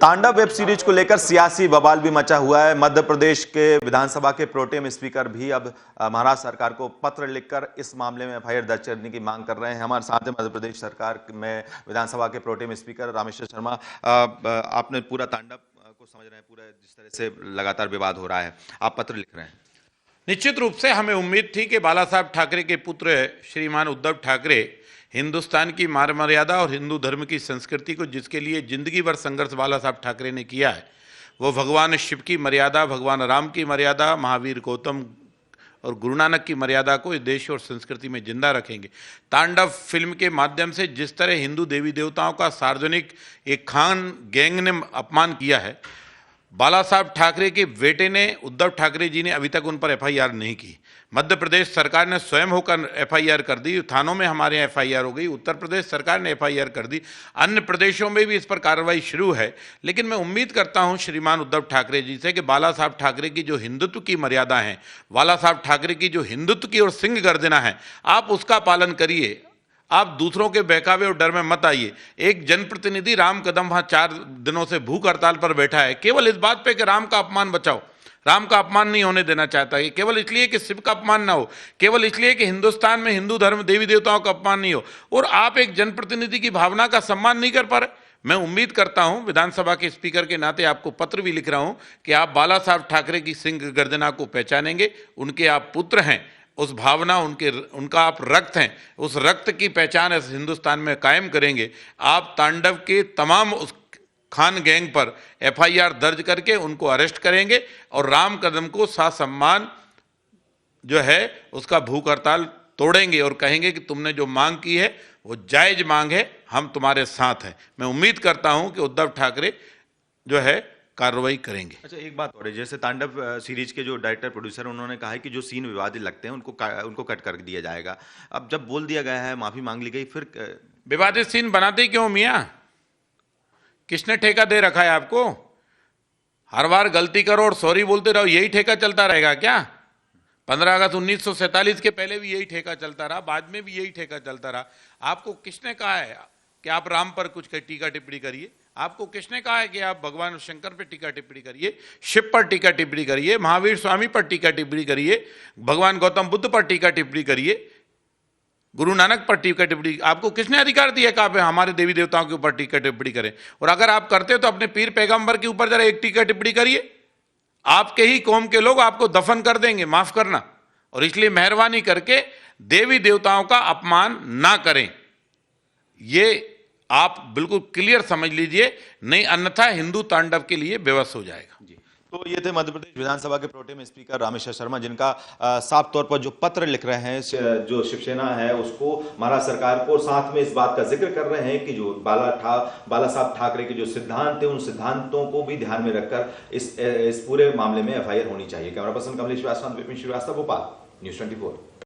तांडव web series को लेकर सियासी बवाल भी मचा हुआ है। मध्य प्रदेश के विधानसभा के प्रोटेम स्पीकर भी अब महाराष्ट्र सरकार को पत्र लिखकर इस मामले में एफआईआर दर्ज करने की मांग कर रहे हैं। हमारे साथ हैं मध्य प्रदेश सरकार में विधानसभा के प्रोटेम स्पीकर रामेश्वर शर्मा। आपने पूरा तांडव को समझ रहे हैं, पूरा जिस तरह से लगातार विवाद हो रहा है, आप पत्र लिख रहे हैं। निश्चित रूप से हमें उम्मीद थी कि बाला साहब ठाकरे के पुत्र श्रीमान उद्धव ठाकरे हिंदुस्तान की मान मर्यादा और हिंदू धर्म की संस्कृति को, जिसके लिए जिंदगी भर संघर्ष बाला साहब ठाकरे ने किया है, वो भगवान शिव की मर्यादा, भगवान राम की मर्यादा, महावीर गौतम और गुरु नानक की मर्यादा को इस देश और संस्कृति में जिंदा रखेंगे। तांडव फिल्म के माध्यम से जिस तरह हिंदू देवी देवताओं का सार्वजनिक एक खान गैंग ने अपमान किया है, बाला साहब ठाकरे के बेटे ने, उद्धव ठाकरे जी ने अभी तक उन पर एफआईआर नहीं की। मध्य प्रदेश सरकार ने स्वयं होकर एफआईआर कर दी, थानों में हमारे यहाँ एफआईआर हो गई, उत्तर प्रदेश सरकार ने एफआईआर कर दी, अन्य प्रदेशों में भी इस पर कार्रवाई शुरू है। लेकिन मैं उम्मीद करता हूं श्रीमान उद्धव ठाकरे जी से कि बाला साहब ठाकरे की जो हिंदुत्व की मर्यादा है, बाला साहब ठाकरे की जो हिंदुत्व की और सिंह गर्जना है, आप उसका पालन करिए। आप दूसरों के बहकावे और डर में मत आइए। एक जनप्रतिनिधि राम कदम वहां 4 दिनों से भूख हड़ताल पर बैठा है केवल इस बात पे कि राम का अपमान बचाओ। राम का अपमान नहीं होने देना चाहता है, केवल इसलिए कि शिव का अपमान ना हो, केवल इसलिए कि हिंदुस्तान में हिंदू धर्म देवी देवताओं का अपमान नहीं हो, और आप एक जनप्रतिनिधि की भावना का सम्मान नहीं कर पा रहे। मैं उम्मीद करता हूं, विधानसभा के स्पीकर के नाते आपको पत्र भी लिख रहा हूं कि आप बाला साहब ठाकरे की सिंह गर्जना को पहचानेंगे। उनके आप पुत्र हैं, उस भावना, उनका आप रक्त हैं, उस रक्त की पहचान इस हिंदुस्तान में कायम करेंगे। आप तांडव के तमाम उस खान गैंग पर एफआईआर दर्ज करके उनको अरेस्ट करेंगे और राम कदम को ससम्मान जो है उसका भूख हड़ताल तोड़ेंगे और कहेंगे कि तुमने जो मांग की है वो जायज मांग है, हम तुम्हारे साथ हैं। मैं उम्मीद करता हूं कि उद्धव ठाकरे जो है कार्रवाई करेंगे। अच्छा, एक बात और है, जैसे तांडव सीरीज के जो डायरेक्टर प्रोड्यूसर उन्होंने कहा है कि जो सीन विवादित लगते हैं उनको कट कर दिया जाएगा। अब जब बोल दिया गया है, माफी मांग ली गई, फिर विवादित सीन बनाते ही क्यों मियां? किसने ठेका दे रखा है आपको? हर बार गलती करो और सॉरी बोलते रहो, यही ठेका चलता रहेगा क्या? 15 अगस्त 1947 के पहले भी यही ठेका चलता रहा, बाद में भी यही ठेका चलता रहा। आपको किसने कहा है कि आप राम पर कुछ टीका टिप्पणी करिए? आपको किसने कहा है कि आप भगवान शंकर पर टीका टिप्पणी करिए, शिव पर टीका टिप्पणी करिए, महावीर स्वामी पर टीका टिप्पणी करिए, भगवान गौतम बुद्ध पर टीका टिप्पणी करिए, गुरु नानक पर टीका टिप्पणी? आपको किसने अधिकार दिया कि आप हमारे देवी देवताओं के ऊपर टीका टिप्पणी करें? और अगर आप करते हो तो अपने पीर पैगंबर के ऊपर जरा एक टीका टिप्पणी करिए। आपके ही कौम के लोग आपको दफन कर देंगे, माफ करना। और इसलिए मेहरबानी करके देवी देवताओं का अपमान ना करें, ये आप बिल्कुल क्लियर समझ लीजिए, नहीं अन्यथा हिंदू तांडव के लिए बेबस हो जाएगा। जी, तो ये थे मध्य प्रदेश विधानसभा के प्रोटेम स्पीकर रामेश्वर शर्मा, जिनका साफ तौर पर जो पत्र लिख रहे हैं जो शिवसेना है उसको, महाराष्ट्र सरकार को, साथ में इस बात का जिक्र कर रहे हैं कि जो बाला साहब ठाकरे के जो सिद्धांत थे उन सिद्धांतों को भी ध्यान में रखकर इस पूरे मामले में एफआईआर होनी चाहिए। Camera person Kamlesh Srivastava, Vipin Srivastava, Bhopal, news 24।